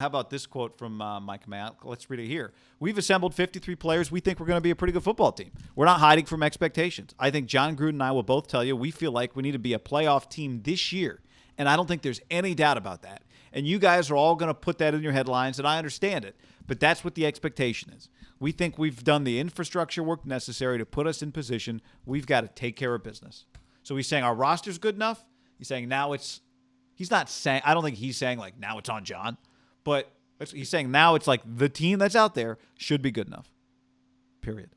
How about this quote from Mike Mayock? Let's read it here. We've assembled 53 players. We think we're going to be a pretty good football team. We're not hiding from expectations. I think John Gruden and I will both tell you we feel like we need to be a playoff team this year. And I don't think there's any doubt about that. And you guys are all going to put that in your headlines, and I understand it. But that's what the expectation is. We think we've done the infrastructure work necessary to put us in position. We've got to take care of business. So he's saying our roster's good enough. He's saying now it's – he's not saying – I don't think he's saying like now it's on John. But he's saying now it's like the team that's out there should be good enough, period.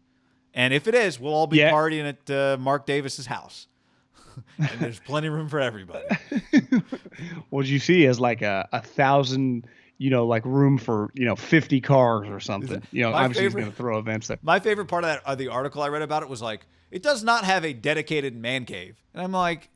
And if it is, we'll all be partying at Mark Davis's house. And there's plenty of room for everybody. What you see is like a 1,000, like room for, 50 cars or something. Obviously he's going to throw events there. My favorite part of the article I read about it was like, it does not have a dedicated man cave. And I'm like,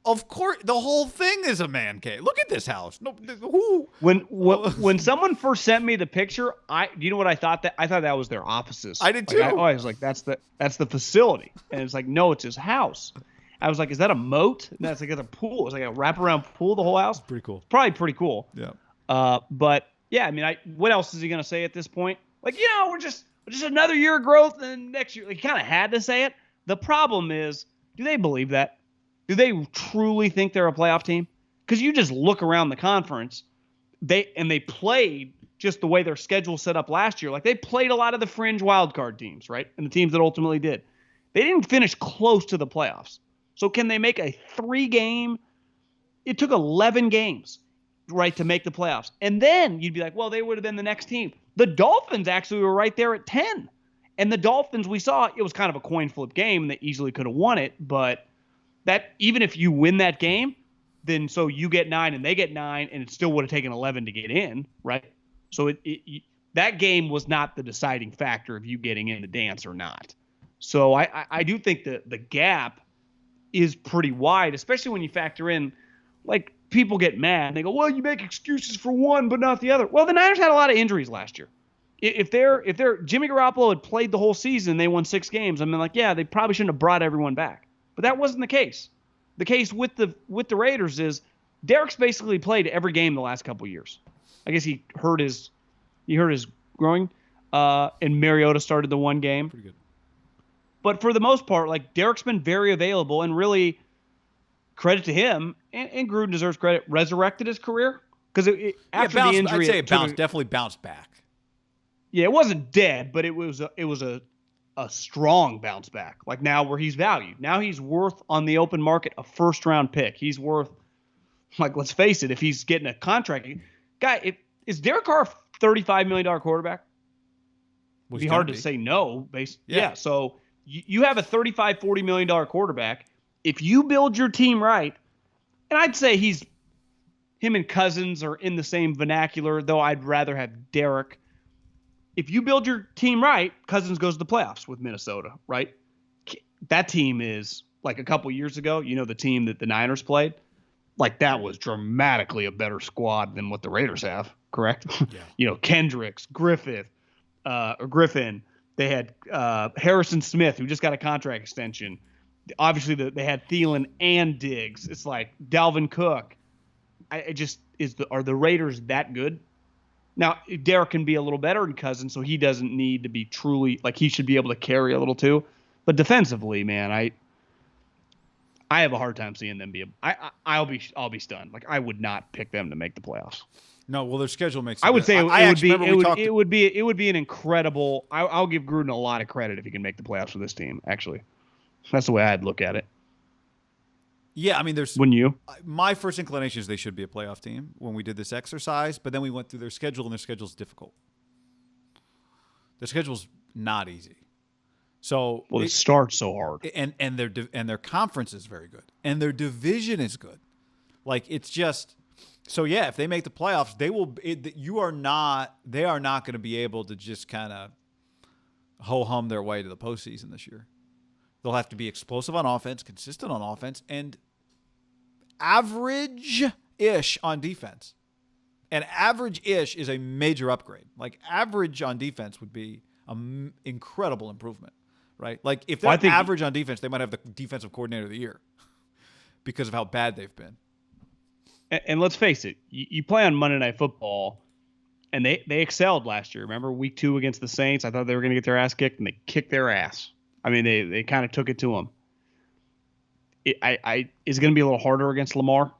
of course, the whole thing is a man cave. Look at this house. No, who? When someone first sent me the picture, you know what I thought? I thought that was their offices. I did too. I was like, that's the facility, and it's like, no, it's his house. I was like, is that a moat? No, it's like a pool. It's like a wraparound pool. The whole house. Pretty cool. Probably pretty cool. Yeah. But yeah, I mean, what else is he gonna say at this point? Like, we're just another year of growth, and next year, he kind of had to say it. The problem is, do they believe that? Do they truly think they're a playoff team? Because you just look around the conference, they played just the way their schedule set up last year. Like, they played a lot of the fringe wildcard teams, right? And the teams that ultimately did. They didn't finish close to the playoffs. So can they make a 3-game? It took 11 games, right, to make the playoffs. And then you'd be like, well, they would have been the next team. The Dolphins actually were right there at 10. And the Dolphins, we saw, it was kind of a coin flip game, and they easily could have won it, but that even if you win that game, then so you get 9 and they get 9, and it still would have taken 11 to get in, right? So that game was not the deciding factor of you getting in the dance or not. So I do think that the gap is pretty wide, especially when you factor in, like, people get mad. They go, well, you make excuses for one but not the other. Well, the Niners had a lot of injuries last year. If Jimmy Garoppolo had played the whole season and they won 6 games, I mean, like, yeah, they probably shouldn't have brought everyone back. But that wasn't the case. The case with the Raiders is Derek's basically played every game the last couple of years. I guess he hurt his groin, and Mariota started the one game. Pretty good. But for the most part, like, Derek's been very available, and really, credit to him, and Gruden deserves credit, resurrected his career. Because after the injury, I'd say it definitely bounced back. Yeah, it wasn't dead, but it was a strong bounce back. Like, now where he's valued. Now he's worth, on the open market, a first-round pick. He's worth, like, let's face it, if he's getting a contract. Guy, is Derek Carr a $35 million quarterback? It'd be hard to say no. Yeah, so you have a $35, $40 million quarterback. If you build your team right, and I'd say him and Cousins are in the same vernacular, though I'd rather have Derek. If you build your team right, Cousins goes to the playoffs with Minnesota, right? That team is, like, a couple years ago, the team that the Niners played, like, that was dramatically a better squad than what the Raiders have, correct? Yeah. Kendricks, Griffin. They had Harrison Smith, who just got a contract extension. Obviously, they had Thielen and Diggs. It's like Dalvin Cook. Are the Raiders that good? Now, Derek can be a little better than Cousins, so he doesn't need to be truly, like, he should be able to carry a little too. But defensively, man, I have a hard time seeing them be. I'll be stunned. Like, I would not pick them to make the playoffs. No, well, their schedule makes. I would say it would be an incredible. I'll give Gruden a lot of credit if he can make the playoffs with this team. Actually, that's the way I'd look at it. Yeah, I mean, Wouldn't you? My first inclination is they should be a playoff team when we did this exercise, but then we went through their schedule, and their schedule's difficult. Their schedule's not easy. So it starts so hard, and their conference is very good, and their division is good. Like, it's just so yeah. If they make the playoffs, they will. They are not going to be able to just kind of ho hum their way to the postseason this year. They'll have to be explosive on offense, consistent on offense, and average-ish on defense. And average-ish is a major upgrade. Like, average on defense would be an incredible improvement, right? Like, if they're average on defense, they might have the defensive coordinator of the year because of how bad they've been. And let's face it, you play on Monday Night Football, And they excelled last year. Remember week 2 against the Saints? I thought they were going to get their ass kicked, and they kicked their ass. I mean, they kind of took it to them. Is it going to be a little harder against Lamar?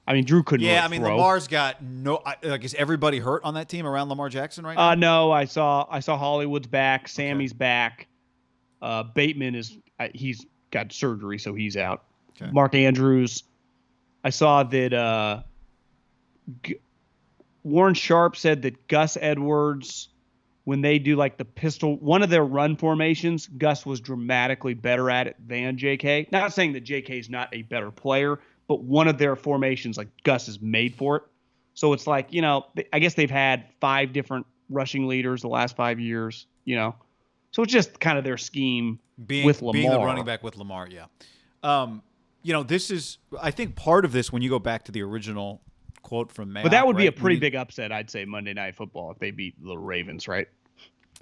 I mean, Drew couldn't. Yeah, really I mean, throw. Lamar's got no. Like, is everybody hurt on that team around Lamar Jackson right now? No, I saw Hollywood's back. Sammy's back. Bateman he's got surgery, so he's out. Okay. Mark Andrews. I saw that Warren Sharp said that Gus Edwards, when they do like the pistol, one of their run formations, Gus was dramatically better at it than JK. Not saying that JK is not a better player, but one of their formations, like Gus is made for it. So it's like, I guess they've had 5 different rushing leaders the last 5 years, So it's just kind of their scheme with Lamar. Being the running back with Lamar, yeah. This is, I think part of this, when you go back to the original quote from Mayock. But that would be a pretty big upset, I'd say, Monday Night Football if they beat the Ravens, right?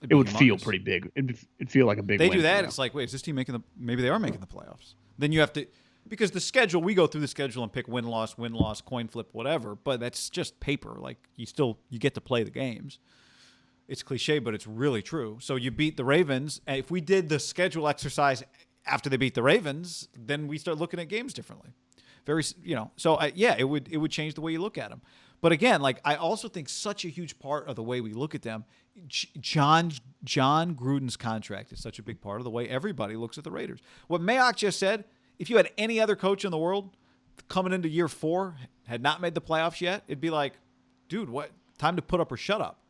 It would feel pretty big. It'd feel like a big win. They do that, it's like, wait, is this team maybe they are making the playoffs. Then you have to, because the schedule, we go through the schedule and pick win-loss, coin flip, whatever, but that's just paper. Like, you get to play the games. It's cliche, but it's really true. So you beat the Ravens. And if we did the schedule exercise after they beat the Ravens, then we start looking at games differently. It would change the way you look at them. But again, like, I also think such a huge part of the way we look at them, John Gruden's contract is such a big part of the way everybody looks at the Raiders. What Mayock just said, if you had any other coach in the world coming into year 4, had not made the playoffs yet, it'd be like, dude, what? Time to put up or shut up.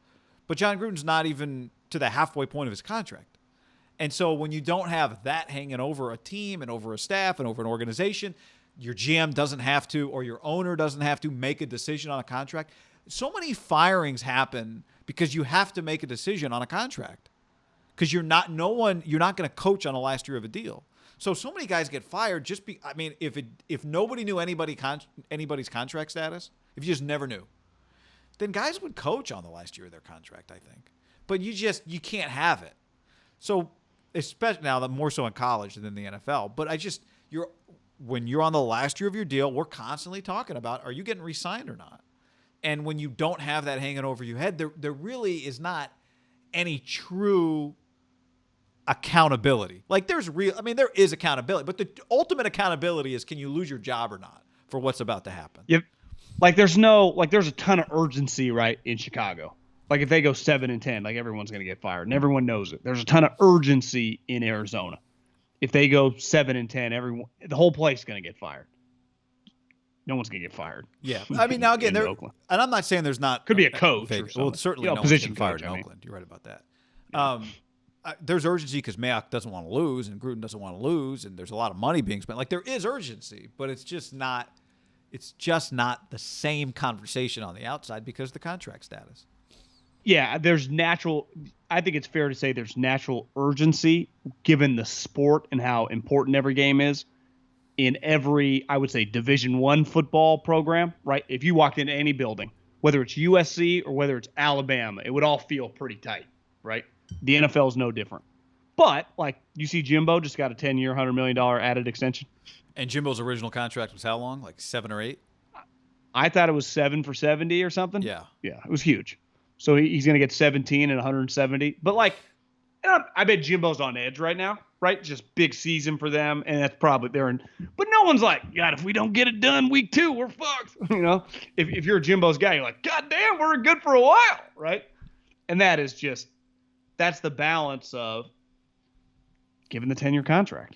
But John Gruden's not even to the halfway point of his contract. And so when you don't have that hanging over a team and over a staff and over an organization, your GM doesn't have to, or your owner doesn't have to make a decision on a contract. So many firings happen because you have to make a decision on a contract. Because you're not going to coach on the last year of a deal. So many guys get fired if nobody knew anybody's contract status, if you just never knew, then guys would coach on the last year of their contract, I think. But you can't have it. So especially now, more so in college than in the NFL. But when you're on the last year of your deal, we're constantly talking about, are you getting re-signed or not? And when you don't have that hanging over your head, there really is not any true accountability. Like, there is accountability, but the ultimate accountability is, can you lose your job or not for what's about to happen? Yep. There's a ton of urgency, right, in Chicago. Like, if they go 7-10, like, everyone's going to get fired, and everyone knows it. There's a ton of urgency in Arizona. If they go 7-10, the whole place is going to get fired. No one's going to get fired. Yeah. I mean, now again, and I'm not saying there's not. Could be a coach or something. Well, certainly no one's getting fired in Oakland. You're right about that. Yeah. There's urgency because Mayock doesn't want to lose and Gruden doesn't want to lose, and there's a lot of money being spent. Like, there is urgency, but it's just not the same conversation on the outside because of the contract status. Yeah, I think it's fair to say there's natural urgency given the sport and how important every game is in every, I would say, Division I football program, right? If you walked into any building, whether it's USC or whether it's Alabama, it would all feel pretty tight, right? The NFL is no different. But, like, you see Jimbo just got a 10-year, $100 million added extension. And Jimbo's original contract was how long? Like 7 or 8? I thought it was 7 for 70 or something. Yeah. Yeah, it was huge. So he's going to get 17 and 170. But, like, I bet Jimbo's on edge right now, right? Just big season for them, and that's probably but no one's like, God, if we don't get it done week 2, we're fucked. If you're a Jimbo's guy, you're like, God damn, we're good for a while, right? And that's the balance of giving the 10-year contract.